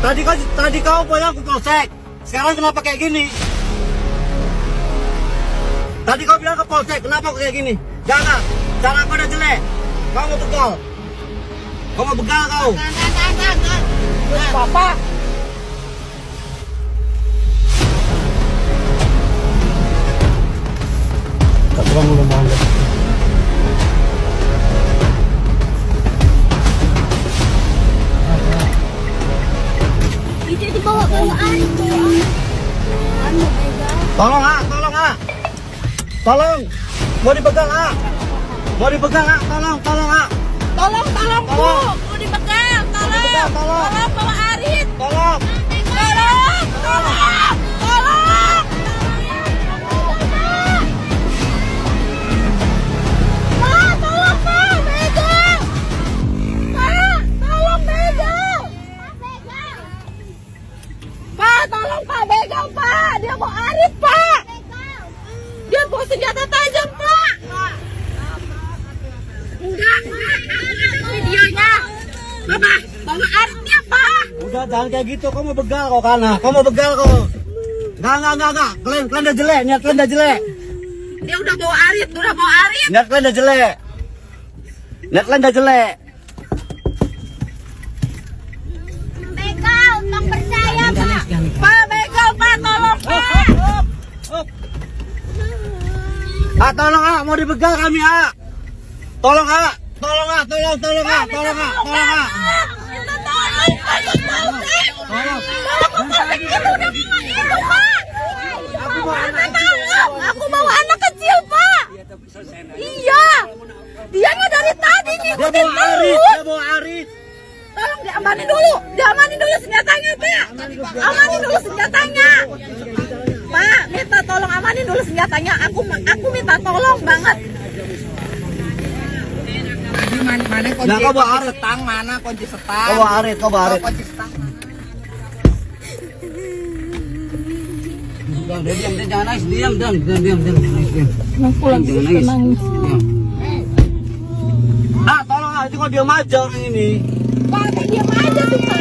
Tadi kau bilang ke polsek. Sekarang kenapa kayak gini? Tadi kau bilang ke polsek, kenapa kayak gini? Jangan, cara kau udah jelek. Kau mau begal. Kau mau begal kau. Papa. Tak terang udah mau. Itu dibawa-bawaan. Tolong tolong, mau dipegang mau dipegang tolong Tolong, Bu. Mau dipegang. Tolong, bawa Arit. tolong. Tolong. Pak, tolong, Pak. Pegang. Pak, tolong pegang. Pak, tolong, Pak. Pegang, Pak. Dia mau Arit, Pak. Dia bawa senjata tajam, Pak. Enggak, videonya. Mama, bawa Aritnya, Pak. Udah jangan kayak gitu, kau mau begal kau kana, kau mau begal kau. Enggak. Kalian udah jelek, niat kalian udah jelek. Dia udah bawa Arit. Niat kalian udah jelek. Begal, tolong percaya, Pak. Pak, begal, Pak. Tolong, Pak. Tolong mau dibegal kami Tolong tolong. Minta tolong, Pak. Aku bawa anak kecil, Pak. Iya. Dianya dari tadi ngikutin terus. Dia bawa Arit. Tolong diamanin dulu senjatanya, Pak. Amanin dulu senjatanya. Pak, minta tolong amanin dulu senjatanya. Aku minta tolong banget. Mana kunci, Nah, kau bawa Arit. setang, mana kunci setang? Kau bawa Arit. Kunci setang. Diam, jangan nangis, diam. Pulang nangis. Tolong itu kok diam aja orang ini. Pak, diam aja tuh, Pak.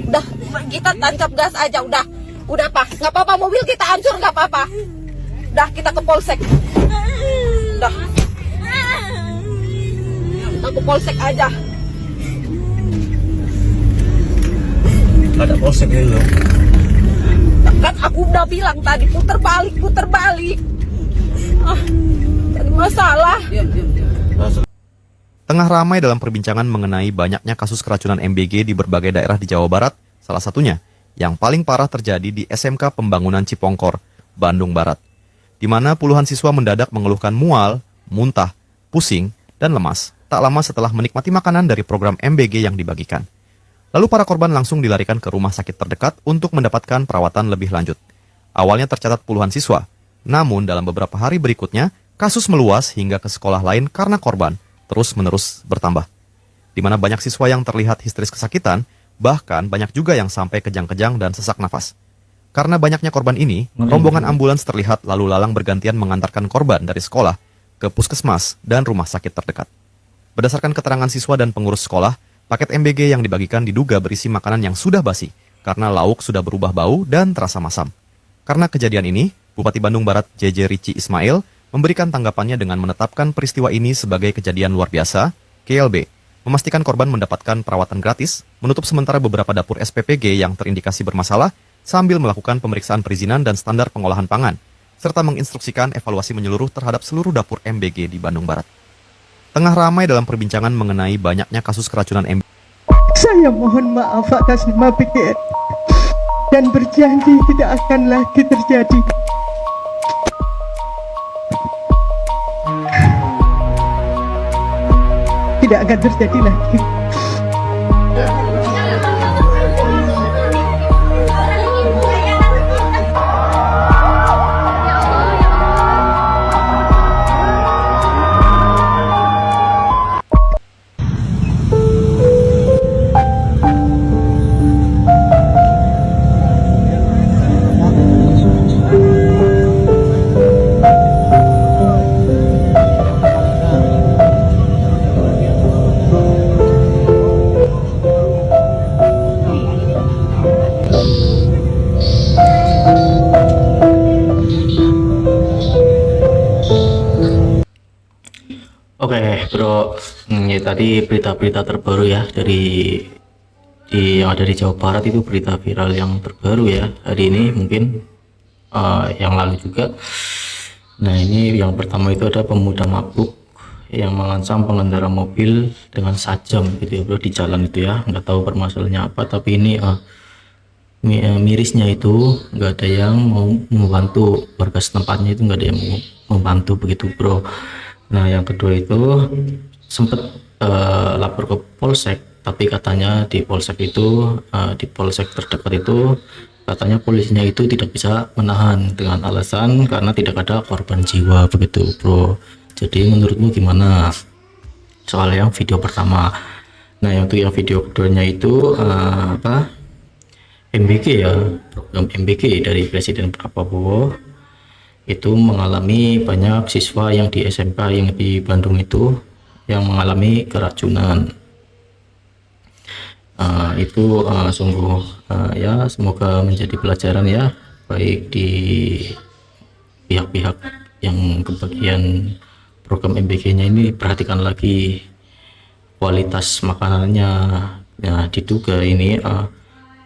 Udah, kita tancap gas aja, udah. Udah, Pak. Nggak apa-apa, mobil kita hancur, nggak apa-apa. Udah, kita ke polsek. Udah. Kita ke polsek aja. Ada polsek ini loh. Kan aku udah bilang tadi, puter balik. Ada masalah. Tengah ramai dalam perbincangan mengenai banyaknya kasus keracunan MBG di berbagai daerah di Jawa Barat, salah satunya yang paling parah terjadi di SMK Pembangunan Cipongkor, Bandung Barat, di mana puluhan siswa mendadak mengeluhkan mual, muntah, pusing, dan lemas tak lama setelah menikmati makanan dari program MBG yang dibagikan. Lalu para korban langsung dilarikan ke rumah sakit terdekat untuk mendapatkan perawatan lebih lanjut. Awalnya tercatat puluhan siswa, namun dalam beberapa hari berikutnya, kasus meluas hingga ke sekolah lain karena korban terus-menerus bertambah. Di mana banyak siswa yang terlihat histeris kesakitan, bahkan banyak juga yang sampai kejang-kejang dan sesak nafas. Karena banyaknya korban ini, rombongan ambulans terlihat lalu lalang bergantian mengantarkan korban dari sekolah ke puskesmas dan rumah sakit terdekat. Berdasarkan keterangan siswa dan pengurus sekolah, paket MBG yang dibagikan diduga berisi makanan yang sudah basi, karena lauk sudah berubah bau dan terasa masam. Karena kejadian ini, Bupati Bandung Barat JJ Rici Ismail memberikan tanggapannya dengan menetapkan peristiwa ini sebagai kejadian luar biasa, KLB, memastikan korban mendapatkan perawatan gratis, menutup sementara beberapa dapur SPPG yang terindikasi bermasalah, sambil melakukan pemeriksaan perizinan dan standar pengolahan pangan, serta menginstruksikan evaluasi menyeluruh terhadap seluruh dapur MBG di Bandung Barat. Tengah ramai dalam perbincangan mengenai banyaknya kasus keracunan MBG. Saya mohon maaf atas nama PGR dan berjanji tidak akan lagi terjadi. Tidak akan terjadi lagi. Bro, ya tadi berita-berita terbaru ya yang ada di Jawa Barat, itu berita viral yang terbaru ya hari ini, mungkin yang lalu juga. Nah, ini yang pertama itu ada pemuda mabuk yang mengancam pengendara mobil dengan sajam gitu ya bro di jalan itu ya. Nggak tahu permasalahannya apa, tapi ini mirisnya itu nggak ada yang mau membantu, warga setempatnya itu nggak ada yang mau membantu begitu bro. Nah, yang kedua itu sempat lapor ke polsek, tapi katanya di polsek itu di polsek terdekat itu katanya polisinya itu tidak bisa menahan dengan alasan karena tidak ada korban jiwa begitu bro. Jadi menurutmu gimana soal yang video pertama? Nah, yang untuk yang video keduanya itu MBG ya, program MBG dari Presiden Prabowo itu mengalami banyak siswa yang di SMK yang di Bandung itu yang mengalami keracunan. Itu sungguh ya, semoga menjadi pelajaran ya, baik di pihak-pihak yang kebagian program MBG-nya ini, perhatikan lagi kualitas makanannya ya. Diduga ini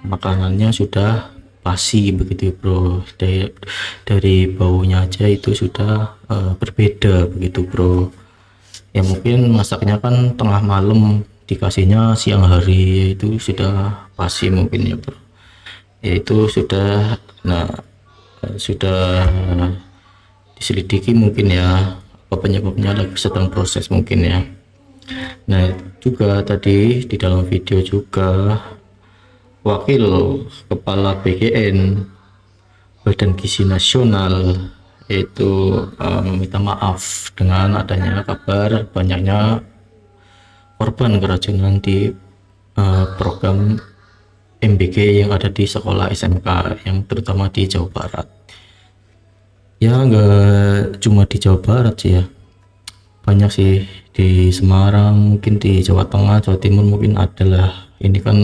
makanannya sudah basi begitu bro, dari baunya aja itu sudah berbeda begitu bro. Ya mungkin masaknya kan tengah malam, dikasihnya siang hari, itu sudah pasti mungkin ya bro. Ya itu sudah sudah diselidiki mungkin ya, apa penyebabnya lagi sedang proses mungkin ya. Nah, juga tadi di dalam video juga Wakil Kepala BGN Badan Gizi Nasional itu meminta maaf dengan adanya kabar banyaknya korban keracunan di program MBG yang ada di sekolah SMK yang terutama di Jawa Barat. Ya nggak cuma di Jawa Barat sih ya, banyak sih di Semarang, mungkin di Jawa Tengah, Jawa Timur mungkin adalah. Ini kan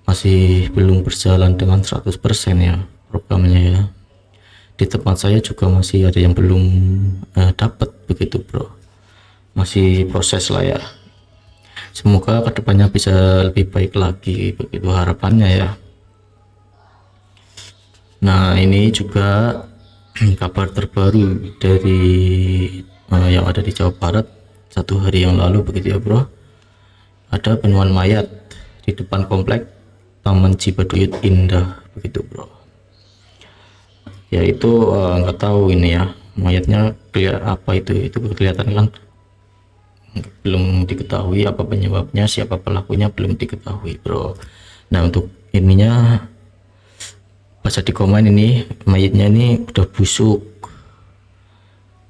masih belum berjalan dengan 100% ya programnya ya. Di tempat saya juga masih ada yang belum dapat begitu bro, masih proses lah ya. Semoga kedepannya bisa lebih baik lagi begitu harapannya ya. Nah, ini juga kabar terbaru dari yang ada di Jawa Barat 1 hari yang lalu begitu ya bro. Ada penemuan mayat di depan komplek Taman Cibaduyut Indah begitu bro. Ya itu nggak tahu ini ya, mayatnya apa itu kelihatan kan belum diketahui apa penyebabnya, siapa pelakunya belum diketahui bro. Nah, untuk ininya baca di komen, ini mayatnya ini udah busuk,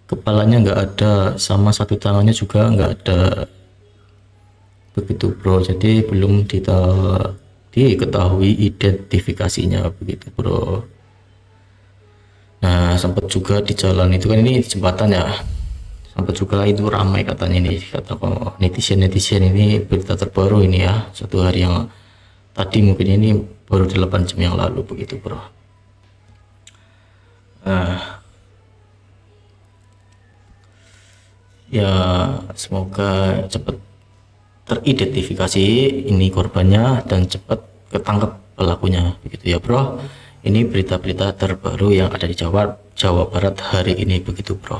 kepalanya nggak ada, sama satu tangannya juga nggak ada begitu bro. Jadi belum diketahui identifikasinya begitu bro. Nah, sempat juga di jalan itu kan, ini jembatan ya, sempat juga itu ramai katanya, ini kata netizen ini berita terbaru ini ya, 1 hari yang tadi, mungkin ini baru 8 jam yang lalu begitu bro. Ya semoga cepat teridentifikasi ini korbannya dan cepat ketangkep pelakunya begitu ya bro. Ini berita-berita terbaru yang ada di Jawa Barat hari ini begitu bro.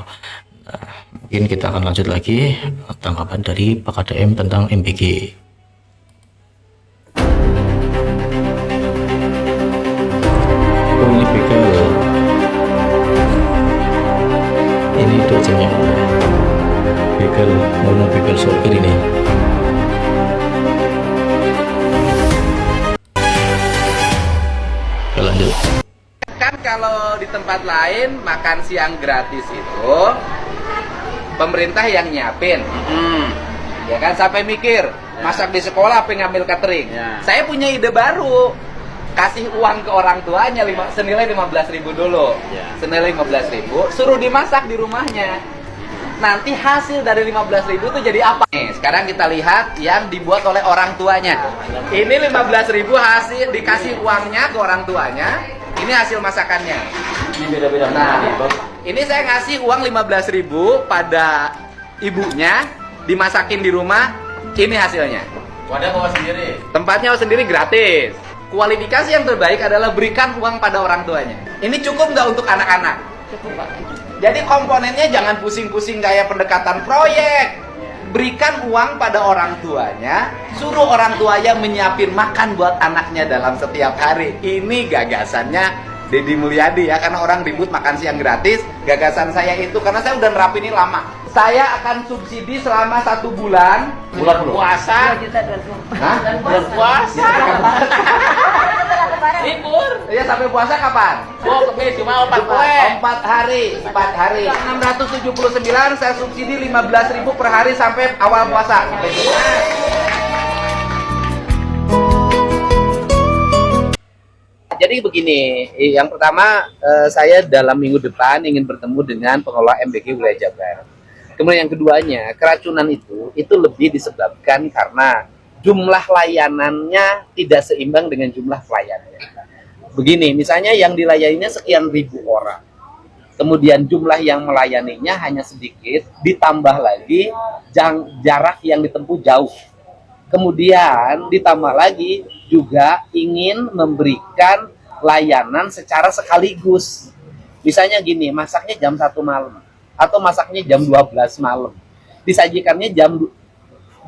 Nah, mungkin kita akan lanjut lagi tanggapan dari Pak KDM tentang MBG. Ini begal, ini 2 jam yang lalu. Begal, mau begal sopir ini. Lanjut. Kan kalau di tempat lain makan siang gratis itu pemerintah yang nyiapin. Ya kan, sampai mikir masak di sekolah apa ngambil catering. Saya punya ide baru. Kasih uang ke orang tuanya senilai 15.000 dulu. Senilai 15.000, suruh dimasak di rumahnya. Nanti hasil dari 15.000 itu jadi apa? Nih, sekarang kita lihat yang dibuat oleh orang tuanya. Ini 15.000 hasil, dikasih uangnya ke orang tuanya. Ini hasil masakannya. Ini beda-beda. Nah, ini saya ngasih uang 15.000 pada ibunya, dimasakin di rumah, ini hasilnya. Wadah bawa sendiri. Tempatnya sendiri gratis. Kualifikasi yang terbaik adalah berikan uang pada orang tuanya. Ini cukup nggak untuk anak-anak? Cukup, Pak. Jadi komponennya jangan pusing-pusing kayak pendekatan proyek. Berikan uang pada orang tuanya, suruh orang tuanya menyiapin makan buat anaknya dalam setiap hari. Ini gagasannya Deddy Mulyadi ya, karena orang ribut makan siang gratis. Gagasan saya itu, karena saya udah nerapin ini lama. Saya akan subsidi selama 1 bulan. Bulan puasa. Hah? Bulan puasa. Libur. Iya, sampai puasa kapan? Oh, kemis cuma 4 kue. 4 hari. 4 hari. 679 saya subsidi 15.000 per hari sampai awal puasa. Sampai Jumat. Jadi begini, yang pertama saya dalam minggu depan ingin bertemu dengan pengelola MBG wilayah Jabar. Kemudian yang keduanya, keracunan itu lebih disebabkan karena jumlah layanannya tidak seimbang dengan jumlah pelayannya. Begini, misalnya yang dilayaninya sekian ribu orang, kemudian jumlah yang melayaninya hanya sedikit, ditambah lagi jarak yang ditempuh jauh. Kemudian ditambah lagi juga ingin memberikan layanan secara sekaligus. Misalnya gini, masaknya jam 1 malam atau masaknya jam 12 malam. Disajikannya jam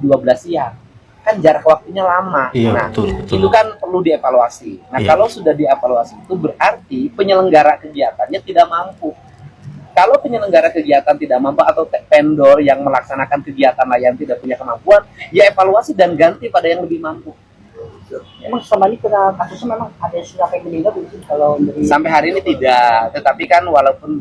12 siang. Kan jarak waktunya lama. Iya, Nah, betul. itu kan perlu dievaluasi. Nah, Iya. kalau sudah dievaluasi itu berarti penyelenggara kegiatannya tidak mampu. Kalau penyelenggara kegiatan tidak mampu atau vendor yang melaksanakan kegiatan layan tidak punya kemampuan, ya evaluasi dan ganti pada yang lebih mampu. Emang selama ini kena kasusnya memang ada siapa yang meninggal begitu kalau dari Sampai hari ini tidak, tetapi kan walaupun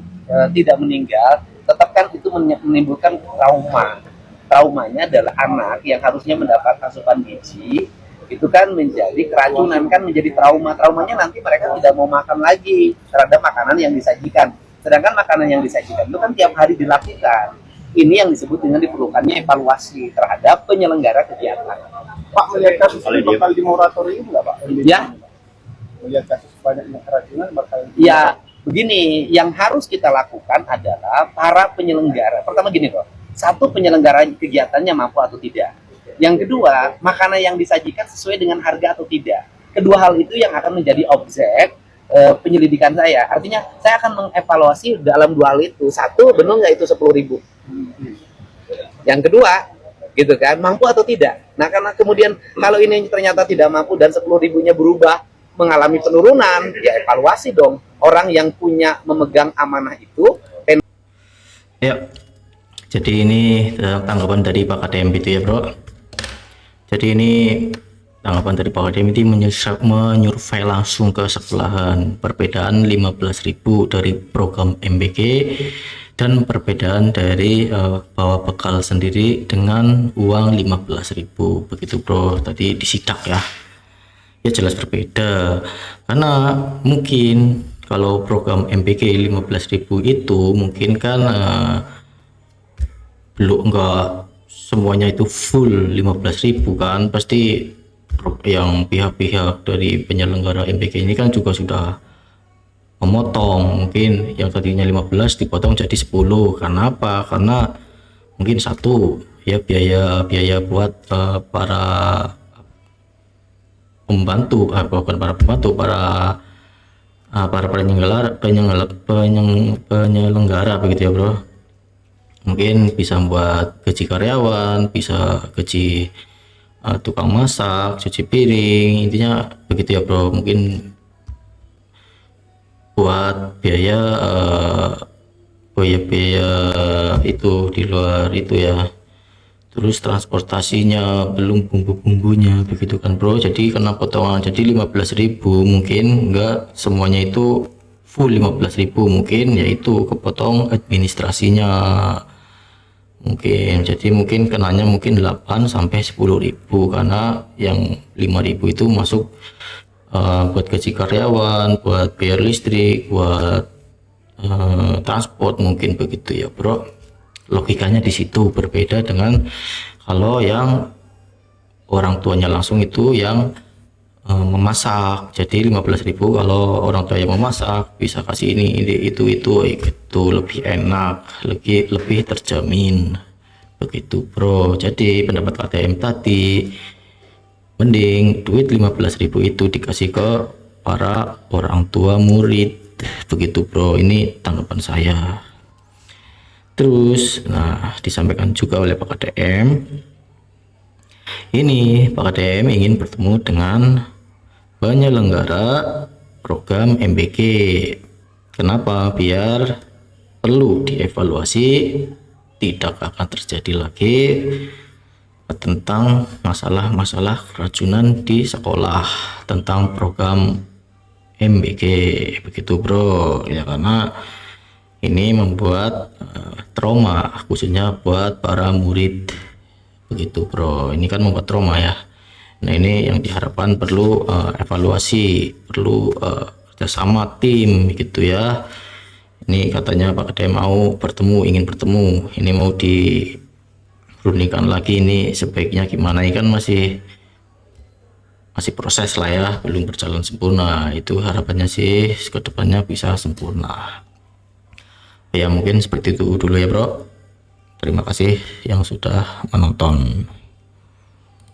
tidak meninggal, tetap kan itu menimbulkan trauma. Traumanya adalah anak yang harusnya mendapat asupan gizi, itu kan menjadi keracunan, kan menjadi trauma. Traumanya nanti mereka tidak mau makan lagi terhadap makanan yang disajikan. Sedangkan makanan yang disajikan itu kan tiap hari dilakukan. Ini yang disebut dengan diperlukannya evaluasi terhadap penyelenggara kegiatan. Pak melihat kasus ini bakal dimoratorium nggak Pak? Ya, Melihat kasus banyaknya keracunan bakal ya begini, yang harus kita lakukan adalah para penyelenggara. Pertama gini loh, satu, penyelenggara kegiatannya mampu atau tidak. Yang kedua, makanan yang disajikan sesuai dengan harga atau tidak. Kedua hal itu yang akan menjadi objek penyelidikan saya. Artinya saya akan mengevaluasi dalam 2 hal itu. Satu, benar nggak itu 10.000? Yang kedua, gitu kan, mampu atau tidak. Nah, karena kemudian kalau ini ternyata tidak mampu dan 10.000-nya berubah mengalami penurunan, ya evaluasi dong. Orang yang punya memegang amanah itu. Ya, jadi ini tanggapan dari Pak KDM itu ya bro. Jadi ini tanggapan dari Pak KDM itu menyurvei langsung ke sekolahan. Perbedaan 15.000 dari program MBG dan perbedaan dari bawa bekal sendiri dengan uang 15.000 begitu bro. Tadi disidak ya. Ya jelas berbeda karena mungkin kalau program MBG 15.000 itu mungkin kan belum enggak semuanya itu full 15.000 kan, pasti yang pihak-pihak dari penyelenggara MBG ini kan juga sudah memotong, mungkin yang tadinya 15 dipotong jadi 10. Karena apa? Karena mungkin satu ya biaya buat para pembantu, bukan para pembantu, para penyelenggara begitu ya bro. Mungkin bisa buat gaji karyawan, bisa gaji tukang masak, cuci piring, intinya begitu ya bro. Mungkin buat biaya itu di luar itu ya. Terus transportasinya belum bumbu-bumbunya begitu kan bro. Jadi karena potongan jadi 15.000 mungkin enggak semuanya itu full 15.000, mungkin yaitu kepotong administrasinya mungkin. Jadi mungkin kenanya mungkin 8 sampai 10.000 karena yang 5.000 itu masuk buat gaji karyawan, buat bayar listrik, buat transport mungkin begitu ya bro. Logikanya di situ berbeda dengan kalau yang orang tuanya langsung itu yang memasak. Jadi 15.000 kalau orang tua yang memasak bisa kasih ini itu lebih enak, lebih terjamin. begitu bro. Jadi pendapat KTM tadi, mending duit 15.000 itu dikasih ke para orang tua murid, begitu bro. Ini tanggapan saya. Terus nah disampaikan juga oleh Pak KTM, ini Pak KTM ingin bertemu dengan penyelenggara program MBG. Kenapa? Biar perlu dievaluasi, tidak akan terjadi lagi tentang masalah-masalah keracunan di sekolah, tentang program MBG, begitu bro ya. Karena ini membuat trauma khususnya buat para murid, begitu bro. Ini kan membuat trauma ya. Nah ini yang diharapkan perlu evaluasi, perlu kerjasama tim gitu ya. Ini katanya Pak KTM mau bertemu, ingin bertemu, ini mau dirundingkan lagi, ini sebaiknya gimana. Ini kan masih proses lah ya, belum berjalan sempurna. Itu harapannya sih kedepannya bisa sempurna ya. Mungkin seperti itu dulu ya bro. Terima kasih yang sudah menonton.